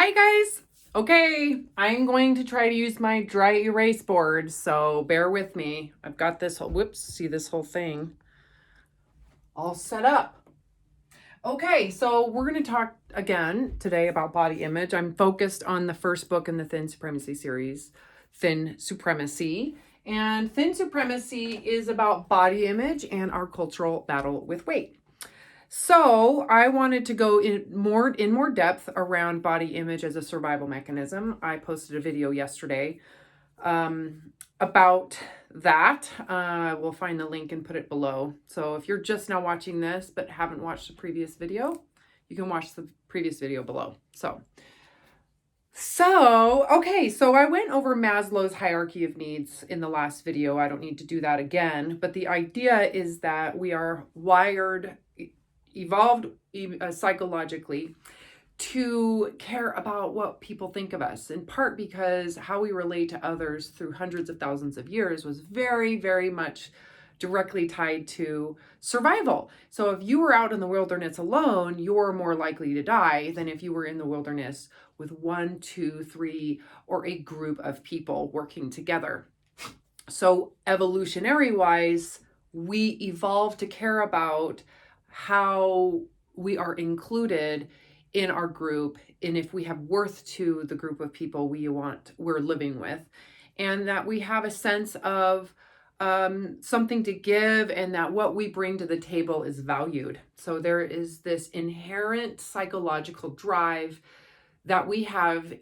Hi guys! Okay, I'm going to try to use my dry erase board, so bear with me. I've got this whole, see this whole thing all set up. Okay, so we're going to talk again today about body image. I'm focused on the first book in the Thin Supremacy series, Thin Supremacy. And Thin Supremacy is about body image and our cultural battle with weight. So I wanted to go in more depth around body image as a survival mechanism. I posted a video yesterday about that. We'll find the link and put it below. So if you're just now watching this but haven't watched the previous video, you can watch the previous video below. So okay, so I went over Maslow's hierarchy of needs in the last video. I don't need to do that again, but the idea is that we are wired, evolved psychologically to care about what people think of us, in part because how we relate to others through hundreds of thousands of years was very, very much directly tied to survival. So if you were out in the wilderness alone, you're more likely to die than if you were in the wilderness with 1, 2, 3, or a group of people working together. So evolutionary wise, we evolved to care about how we are included in our group, and if we have worth to the group of people we're living with, and that we have a sense of something to give, and that what we bring to the table is valued. So there is this inherent psychological drive that we have,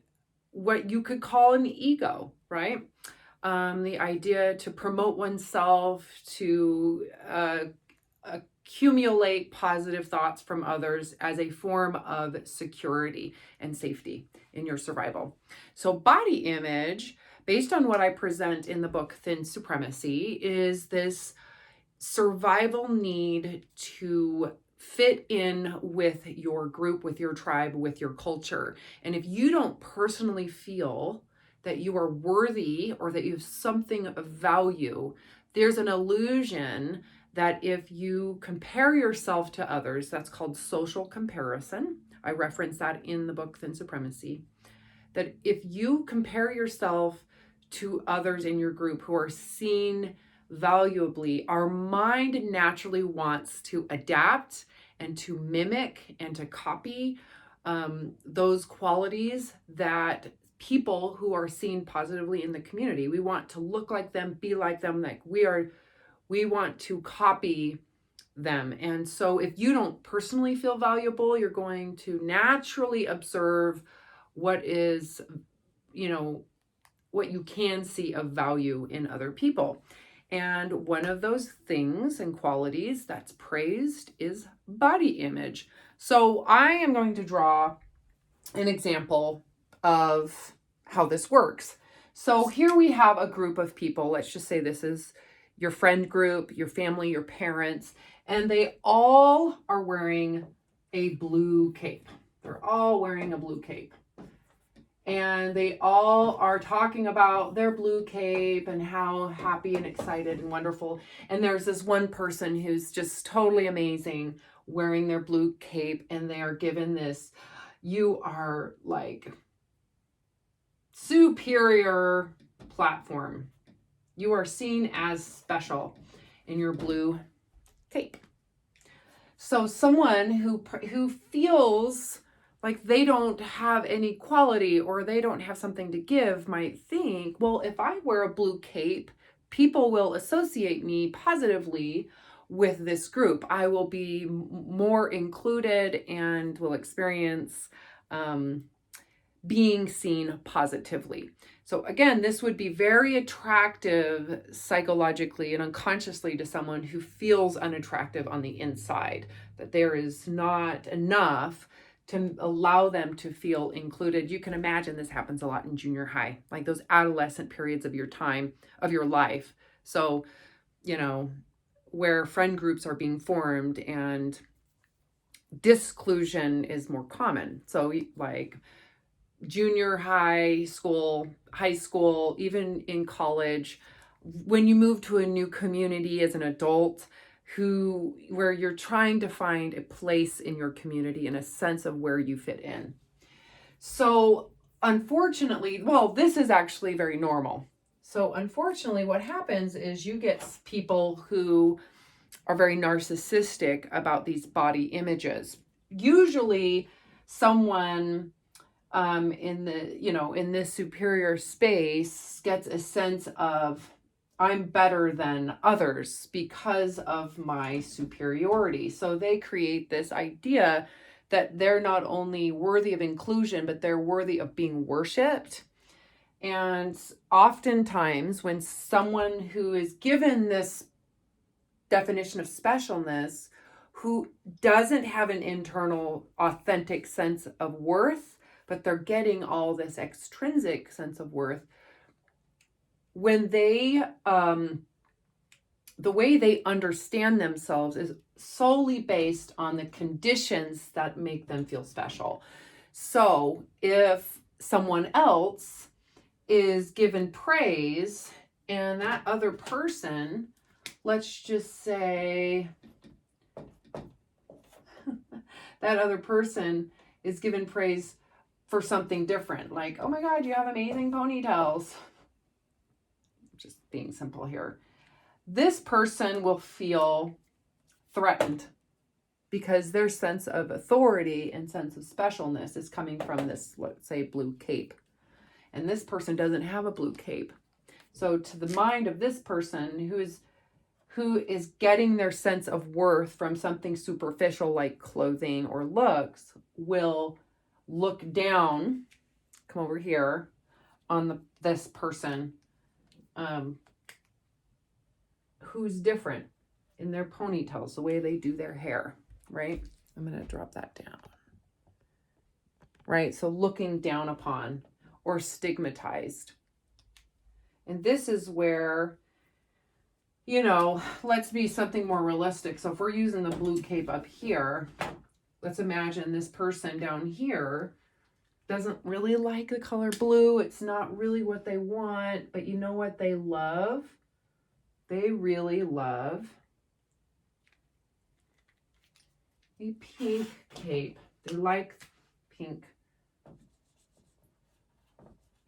what you could call an ego, right? The idea to promote oneself, to accumulate positive thoughts from others as a form of security and safety in your survival. So body image, based on what I present in the book Thin Supremacy, is this survival need to fit in with your group, with your tribe, with your culture. And if you don't personally feel that you are worthy or that you have something of value, there's an illusion that if you compare yourself to others, that's called social comparison. I reference that in the book Thin Supremacy. That if you compare yourself to others in your group who are seen valuably, our mind naturally wants to adapt and to mimic and to copy those qualities that people who are seen positively in the community. We want to look like them, be like them, like we want to copy them. And so if you don't personally feel valuable, you're going to naturally observe what is, what you can see of value in other people. And one of those things and qualities that's praised is body image. So I am going to draw an example of how this works. So here we have a group of people. Let's just say this is your friend group, your family, your parents, and they all are wearing a blue cape. They're all wearing a blue cape. And they all are talking about their blue cape and how happy and excited and wonderful. And there's this one person who's just totally amazing wearing their blue cape, and they are given this, you are like superior platform. You are seen as special in your blue cape. So someone who feels like they don't have any quality or they don't have something to give might think, well, if I wear a blue cape, people will associate me positively with this group. I will be more included and will experience being seen positively. So again, this would be very attractive psychologically and unconsciously to someone who feels unattractive on the inside, that there is not enough to allow them to feel included. You can imagine this happens a lot in junior high, like those adolescent periods of your time, of your life. So, where friend groups are being formed and disclusion is more common. So like junior high school, high school, even in college, when you move to a new community as an adult, where you're trying to find a place in your community and a sense of where you fit in. So unfortunately, well, this is actually very normal. So unfortunately, what happens is you get people who are very narcissistic about these body images. Usually someone in in this superior space gets a sense of, I'm better than others because of my superiority. So they create this idea that they're not only worthy of inclusion, but they're worthy of being worshiped. And oftentimes, when someone who is given this definition of specialness, who doesn't have an internal, authentic sense of worth, but they're getting all this extrinsic sense of worth, when they the way they understand themselves is solely based on the conditions that make them feel special. So if someone else is given praise and that other person, let's just say that other person is given praise for something different, like, oh my God, you have amazing ponytails. Just being simple here. This person will feel threatened because their sense of authority and sense of specialness is coming from this, let's say, blue cape. And this person doesn't have a blue cape. So to the mind of this person who is getting their sense of worth from something superficial like clothing or looks, will look down, come over here, on this person who's different in their ponytails, the way they do their hair, right? I'm going to drop that down. Right? So looking down upon or stigmatized. And this is where, let's be something more realistic. So if we're using the blue cape up here, let's imagine this person down here doesn't really like the color blue. It's not really what they want, but you know what they love? They really love a pink cape. They like pink.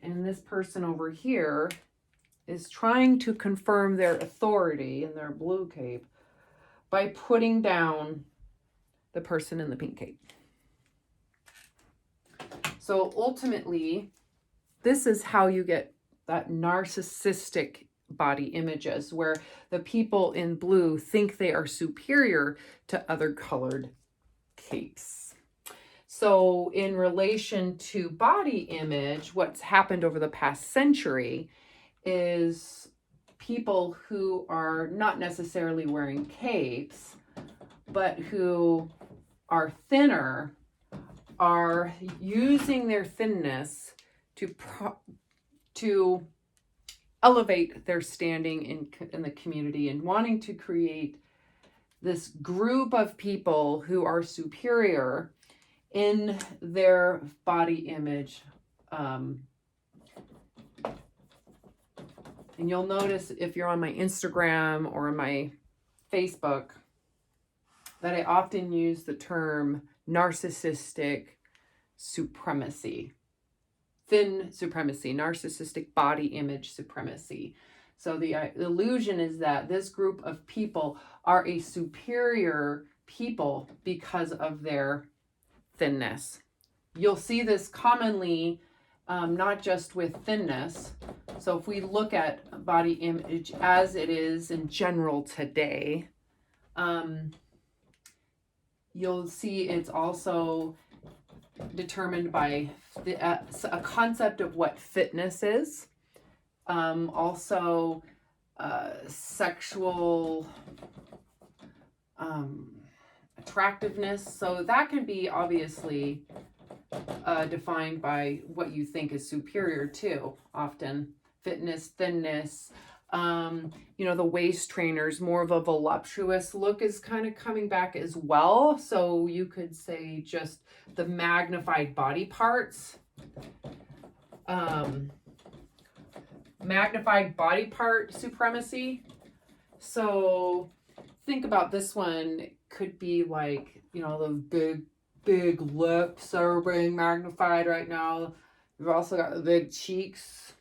And this person over here is trying to confirm their authority in their blue cape by putting down the person in the pink cape. So ultimately, this is how you get that narcissistic body images, where the people in blue think they are superior to other colored capes. So in relation to body image, what's happened over the past century is people who are not necessarily wearing capes, but who are thinner, are using their thinness to elevate their standing in the community and wanting to create this group of people who are superior in their body image. And you'll notice if you're on my Instagram or my Facebook that I often use the term narcissistic supremacy. Thin supremacy, narcissistic body image supremacy. So the illusion is that this group of people are a superior people because of their thinness. You'll see this commonly, not just with thinness. So if we look at body image as it is in general today, you'll see it's also determined by a concept of what fitness is. Also sexual attractiveness. So that can be obviously defined by what you think is superior too. Often fitness, thinness, the waist trainers, more of a voluptuous look is kind of coming back as well. So you could say just the magnified body parts. Magnified body part supremacy. So think about this one. It could be like, those big big lips that are being magnified right now. We've also got the big cheeks.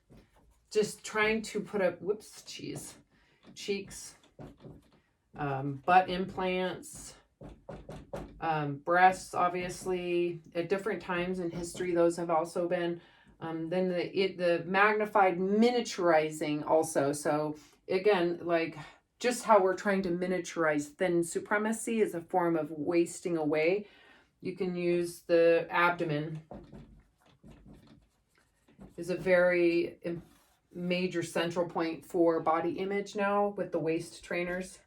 Just trying to put up, cheeks, butt implants, breasts, obviously. At different times in history, those have also been. Then the magnified miniaturizing also. So again, like just how we're trying to miniaturize thin supremacy is a form of wasting away. You can use the abdomen is a very major central point for body image now with the waist trainers.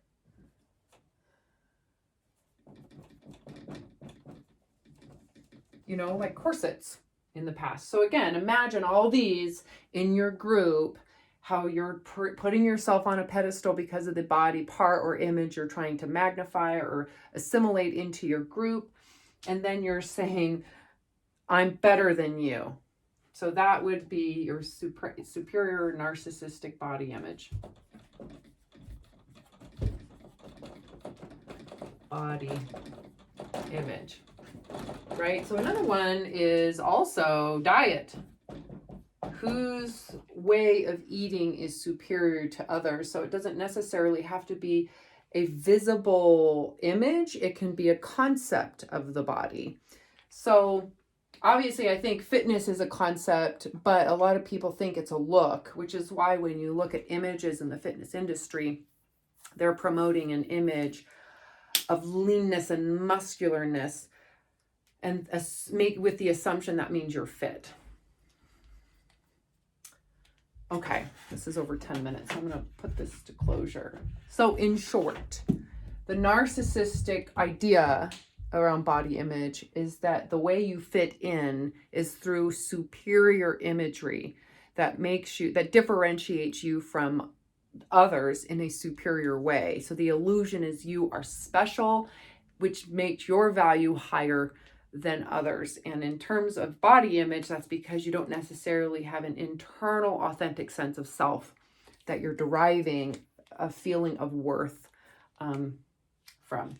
You know, like corsets in the past. So again, imagine all these in your group, how you're putting yourself on a pedestal because of the body part or image you're trying to magnify or assimilate into your group. And then you're saying, I'm better than you. So that would be your superior narcissistic body image. Body image, right? So another one is also diet. Whose way of eating is superior to others? So it doesn't necessarily have to be a visible image. It can be a concept of the body. So obviously, I think fitness is a concept, but a lot of people think it's a look, which is why when you look at images in the fitness industry, they're promoting an image of leanness and muscularness and make with the assumption that means you're fit. Okay, this is over 10 minutes. I'm going to put this to closure. So in short, the narcissistic idea around body image is that the way you fit in is through superior imagery that differentiates you from others in a superior way. So the illusion is you are special, which makes your value higher than others. And in terms of body image, that's because you don't necessarily have an internal authentic sense of self that you're deriving a feeling of worth from.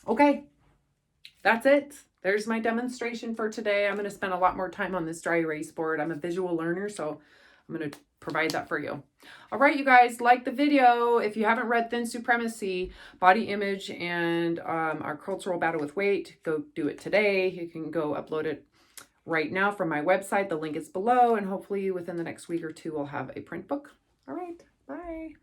Okay, that's it. There's my demonstration for today. I'm going to spend a lot more time on this dry erase board. I'm a visual learner, so I'm going to provide that for you. All right, you guys, like the video. If you haven't read Thin Supremacy, Body Image, and Our Cultural Battle with Weight, go do it today. You can go upload it right now from my website. The link is below, and hopefully within the next week or two, we'll have a print book. All right, bye.